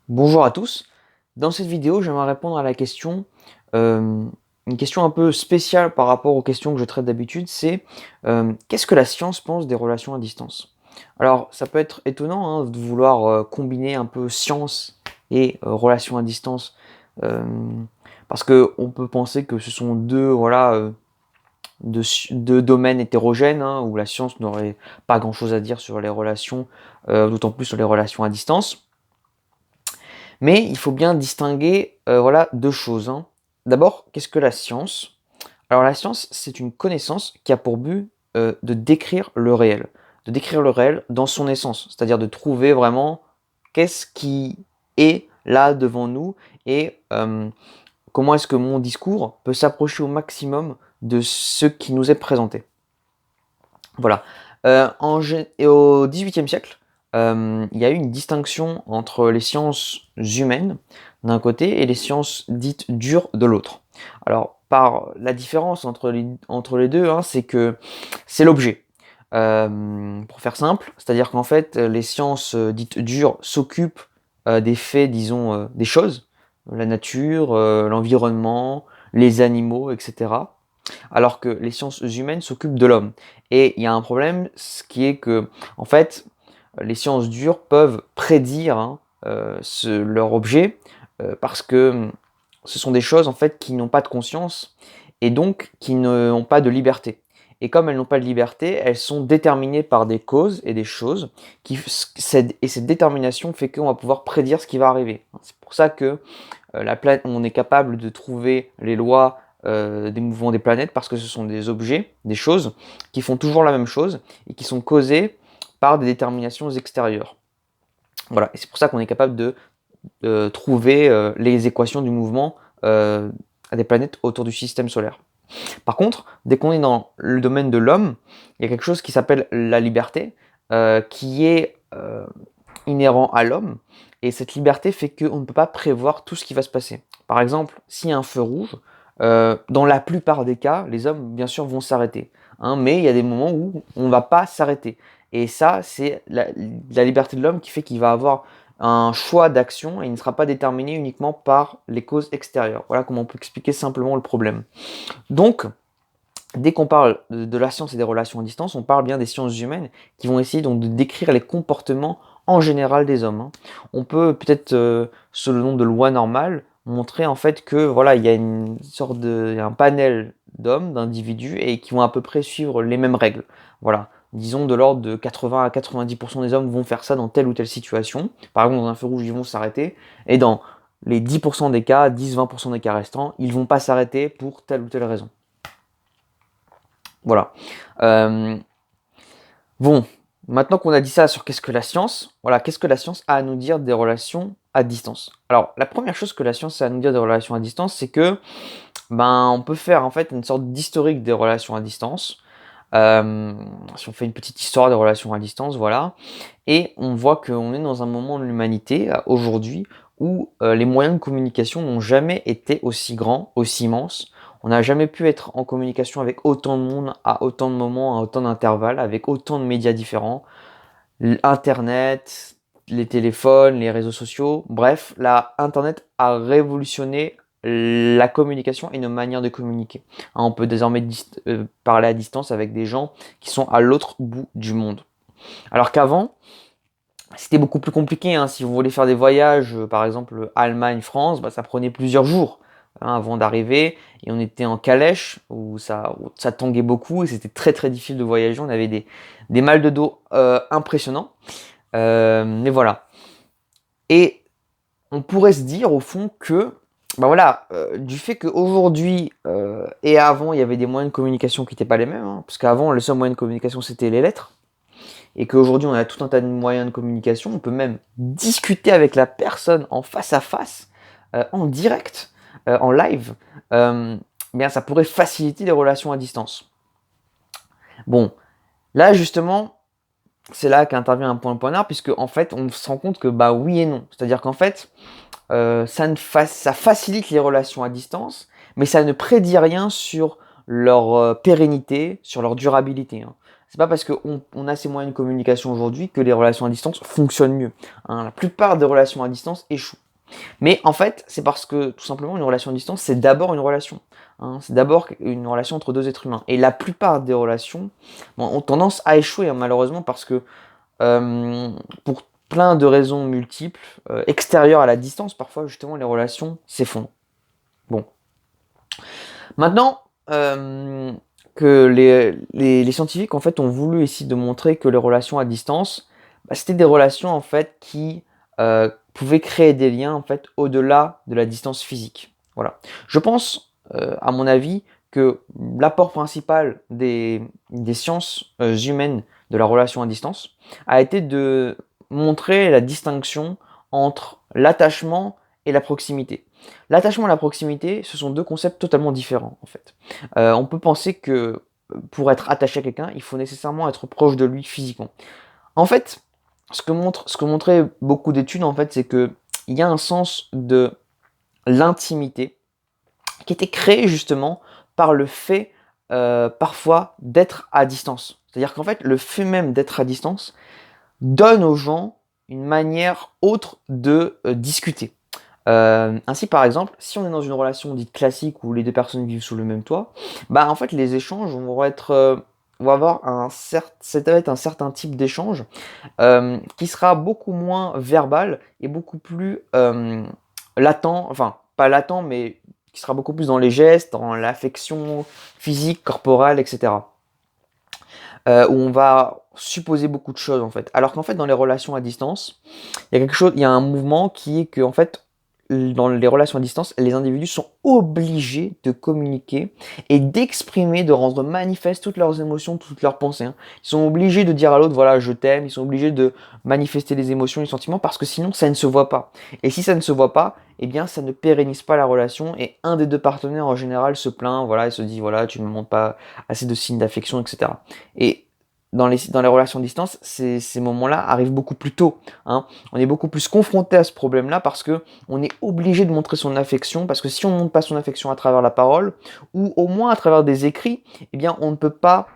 Bonjour à tous. Dans cette vidéo, j'aimerais répondre à la question, une question un peu spéciale par rapport aux questions que je traite d'habitude, c'est qu'est-ce que la science pense des relations à distance? Alors, ça peut être étonnant hein, de vouloir combiner un peu science et relations à distance, euh, parce que on peut penser que ce sont deux, voilà, deux domaines hétérogènes hein, où la science n'aurait pas grand-chose à dire sur les relations, d'autant plus sur les relations à distance. Mais il faut bien distinguer voilà, deux choses, hein. D'abord, qu'est-ce que la science? Alors la science, c'est une connaissance qui a pour but de décrire le réel. De décrire le réel dans son essence, c'est-à-dire de trouver vraiment qu'est-ce qui est là devant nous et comment est-ce que mon discours peut s'approcher au maximum de ce qui nous est présenté. Voilà. Et au XVIIIe siècle, il y a eu une distinction entre les sciences humaines d'un côté et les sciences dites dures de l'autre. Alors, par la différence entre les deux, hein, c'est que c'est l'objet. Pour faire simple, c'est-à-dire qu'en fait, les sciences dites dures s'occupent des faits, disons, des choses, la nature, l'environnement, les animaux, etc. Alors que les sciences humaines s'occupent de l'homme. Et il y a un problème, ce qui est que, en fait, les sciences dures peuvent prédire hein, leur objet parce que ce sont des choses en fait qui n'ont pas de conscience et donc qui n'ont pas de liberté. Et comme elles n'ont pas de liberté, elles sont déterminées par des causes et des choses et cette détermination fait qu'on va pouvoir prédire ce qui va arriver. C'est pour ça que on est capable de trouver les lois des mouvements des planètes parce que ce sont des objets, des choses qui font toujours la même chose et qui sont causées par des déterminations extérieures. Voilà, et c'est pour ça qu'on est capable de trouver les équations du mouvement des planètes autour du système solaire. Par contre, dès qu'on est dans le domaine de l'homme, il y a quelque chose qui s'appelle la liberté, qui est inhérent à l'homme, et cette liberté fait qu'on ne peut pas prévoir tout ce qui va se passer. Par exemple, s'il y a un feu rouge, dans la plupart des cas, les hommes, bien sûr, vont s'arrêter. Hein, mais il y a des moments où on ne va pas s'arrêter. Et ça, c'est la liberté de l'homme qui fait qu'il va avoir un choix d'action et il ne sera pas déterminé uniquement par les causes extérieures. Voilà comment on peut expliquer simplement le problème. Donc, dès qu'on parle de la science et des relations à distance, on parle bien des sciences humaines qui vont essayer donc de décrire les comportements en général des hommes, hein. On peut peut-être, sous le nom de loi normale, montrer en fait que voilà, il y a il y a un panel d'hommes, d'individus, et qui vont à peu près suivre les mêmes règles. Voilà. Disons de l'ordre de 80 à 90% des hommes vont faire ça dans telle ou telle situation. Par exemple, dans un feu rouge, ils vont s'arrêter. Et dans les 10% des cas, 10-20% des cas restants, ils vont pas s'arrêter pour telle ou telle raison. Voilà. Euh, bon, maintenant qu'on a dit ça sur qu'est-ce que la science, voilà, qu'est-ce que la science a à nous dire des relations à distance? Alors, la première chose que la science a à nous dire des relations à distance, c'est que, ben, on peut faire en fait une sorte d'historique des relations à distance. Euh, si on fait une petite histoire des relations à distance, voilà, et on voit qu'on est dans un moment de l'humanité aujourd'hui où les moyens de communication n'ont jamais été aussi grands, aussi immenses. On n'a jamais pu être en communication avec autant de monde à autant de moments, à autant d'intervalles, avec autant de médias différents. Internet, les téléphones, les réseaux sociaux, bref, Internet a révolutionné la communication et nos manières de communiquer. Hein, on peut désormais parler à distance avec des gens qui sont à l'autre bout du monde. Alors qu'avant, c'était beaucoup plus compliqué, hein. Si vous voulez faire des voyages, par exemple Allemagne-France, bah, ça prenait plusieurs jours hein, avant d'arriver. Et on était en calèche où ça tanguait beaucoup et c'était très très difficile de voyager. On avait des mal de dos impressionnants. Mais voilà. Et on pourrait se dire au fond que, bah voilà, du fait qu'aujourd'hui et avant, il y avait des moyens de communication qui n'étaient pas les mêmes, hein, parce qu'avant, le seul moyen de communication, c'était les lettres, et qu'aujourd'hui, on a tout un tas de moyens de communication, on peut même discuter avec la personne en face à face, en direct, en live, eh bien, ça pourrait faciliter les relations à distance. Bon, là, justement, c'est là qu'intervient un point de poignard, puisque en fait, on se rend compte que bah oui et non. C'est-à-dire qu'en fait, ça facilite les relations à distance, mais ça ne prédit rien sur leur pérennité, sur leur durabilité, hein. c'est pas parce qu'on a ces moyens de communication aujourd'hui que les relations à distance fonctionnent mieux, hein. La plupart des relations à distance échouent. Mais en fait, c'est parce que tout simplement une relation à distance, c'est d'abord une relation, hein. C'est d'abord une relation entre deux êtres humains. Et la plupart des relations, bon, ont tendance à échouer, hein, malheureusement, parce que euh, pour plein de raisons multiples, extérieures à la distance, parfois justement les relations s'effondrent. Bon, maintenant que les scientifiques en fait ont voulu essayer de montrer que les relations à distance, bah, c'était des relations en fait qui pouvaient créer des liens en fait au-delà de la distance physique. Voilà. Je pense, à mon avis, que l'apport principal des sciences humaines de la relation à distance a été de montrer la distinction entre l'attachement et la proximité. L'attachement et la proximité, ce sont deux concepts totalement différents en fait. On peut penser que pour être attaché à quelqu'un, il faut nécessairement être proche de lui physiquement. En fait, ce que montraient beaucoup d'études en fait, c'est que il y a un sens de l'intimité qui était créé justement par le fait parfois d'être à distance. C'est-à-dire qu'en fait, le fait même d'être à distance donne aux gens une manière autre de discuter. Ainsi, par exemple, si on est dans une relation dite classique où les deux personnes vivent sous le même toit, bah en fait les échanges vont être, vont avoir ça va être un certain type d'échange qui sera beaucoup moins verbal et beaucoup plus latent, enfin pas latent, mais qui sera beaucoup plus dans les gestes, dans l'affection physique, corporelle, etc. Où on va supposer beaucoup de choses en fait. Alors qu'en fait dans les relations à distance, il y a quelque chose, il y a un mouvement qui est que en fait dans les relations à distance, les individus sont obligés de communiquer et d'exprimer, de rendre manifeste toutes leurs émotions, toutes leurs pensées, hein. Ils sont obligés de dire à l'autre, voilà, je t'aime. Ils sont obligés de manifester les émotions, les sentiments, parce que sinon, ça ne se voit pas. Et si ça ne se voit pas, eh bien, ça ne pérennise pas la relation. Et un des deux partenaires, en général, se plaint, voilà, il se dit, voilà, tu ne me montres pas assez de signes d'affection, etc. Et dans les relations à distance, ces moments-là arrivent beaucoup plus tôt, hein. On est beaucoup plus confronté à ce problème-là parce que on est obligé de montrer son affection, parce que si on ne montre pas son affection à travers la parole, ou au moins à travers des écrits, eh bien on ne peut pas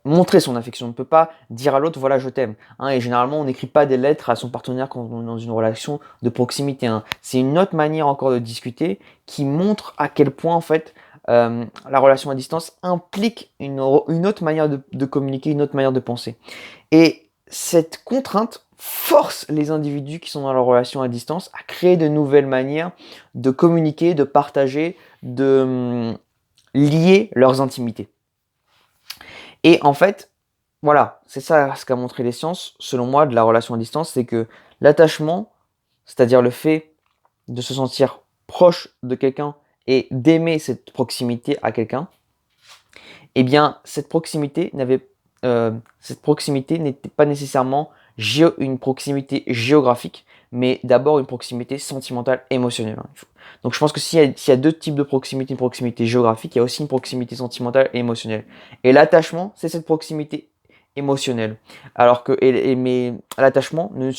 montrer son affection, on ne peut pas dire à l'autre voilà je t'aime, hein. Et généralement on n'écrit pas des lettres à son partenaire quand on est dans une relation de proximité, hein. C'est une autre manière encore de discuter qui montre à quel point en fait la relation à distance implique une autre manière de communiquer, une autre manière de penser. Et cette contrainte force les individus qui sont dans leur relation à distance à créer de nouvelles manières de communiquer, de partager, de lier leurs intimités. Et en fait, voilà, c'est ça ce qu'a montré les sciences, selon moi, de la relation à distance, c'est que l'attachement, c'est-à-dire le fait de se sentir proche de quelqu'un et d'aimer cette proximité à quelqu'un, eh bien, cette proximité n'était pas nécessairement une proximité géographique, mais d'abord une proximité sentimentale, émotionnelle, hein. Donc je pense que s'il y a deux types de proximité, une proximité géographique, il y a aussi une proximité sentimentale et émotionnelle. Et l'attachement, c'est cette proximité émotionnelle. Alors que, mais l'attachement ne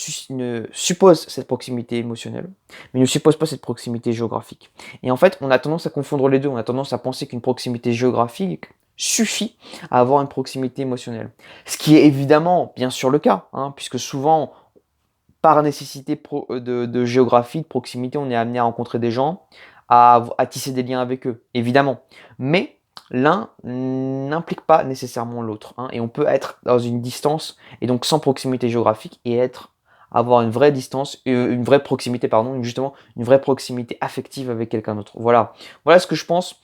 suppose cette proximité émotionnelle, mais ne suppose pas cette proximité géographique. Et en fait, on a tendance à confondre les deux. On a tendance à penser qu'une proximité géographique suffit à avoir une proximité émotionnelle. Ce qui est évidemment bien sûr le cas, hein, puisque souvent, par nécessité de géographie, de proximité, on est amené à rencontrer des gens, à tisser des liens avec eux, évidemment. Mais l'un n'implique pas nécessairement l'autre, hein, et on peut être dans une distance, et donc sans proximité géographique, et avoir une vraie distance, une vraie proximité, pardon, justement, une vraie proximité affective avec quelqu'un d'autre. Voilà. Voilà ce que je pense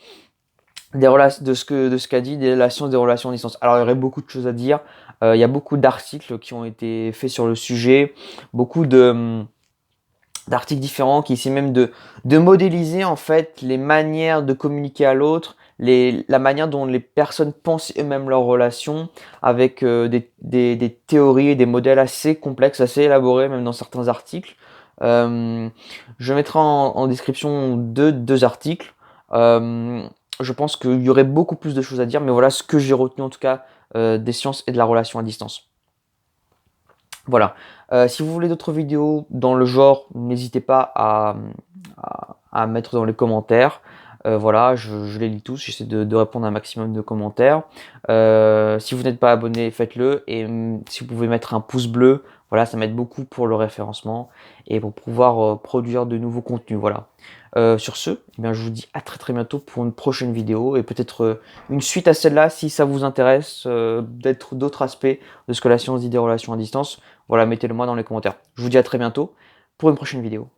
de ce qu'a dit la science des relations à distance. Alors il y aurait beaucoup de choses à dire. Il y a beaucoup d'articles qui ont été faits sur le sujet, beaucoup d'articles différents qui essaient même de modéliser en fait les manières de communiquer à l'autre, la manière dont les personnes pensent eux-mêmes leurs relations, avec des théories et des modèles assez complexes, assez élaborés même dans certains articles. Euh, je mettrai en description deux articles. Euh, je pense qu'il y aurait beaucoup plus de choses à dire, mais voilà ce que j'ai retenu en tout cas des sciences et de la relation à distance. Voilà. Si vous voulez d'autres vidéos dans le genre, n'hésitez pas à mettre dans les commentaires. Voilà, je les lis tous, j'essaie de répondre à un maximum de commentaires. Si vous n'êtes pas abonné, faites-le et si vous pouvez mettre un pouce bleu, voilà, ça m'aide beaucoup pour le référencement et pour pouvoir, produire de nouveaux contenus, voilà. Sur ce, eh bien, je vous dis à très, très bientôt pour une prochaine vidéo et peut-être, une suite à celle-là si ça vous intéresse, d'autres aspects de ce que la science dit des relations à distance. Voilà, mettez-le moi dans les commentaires. Je vous dis à très bientôt pour une prochaine vidéo.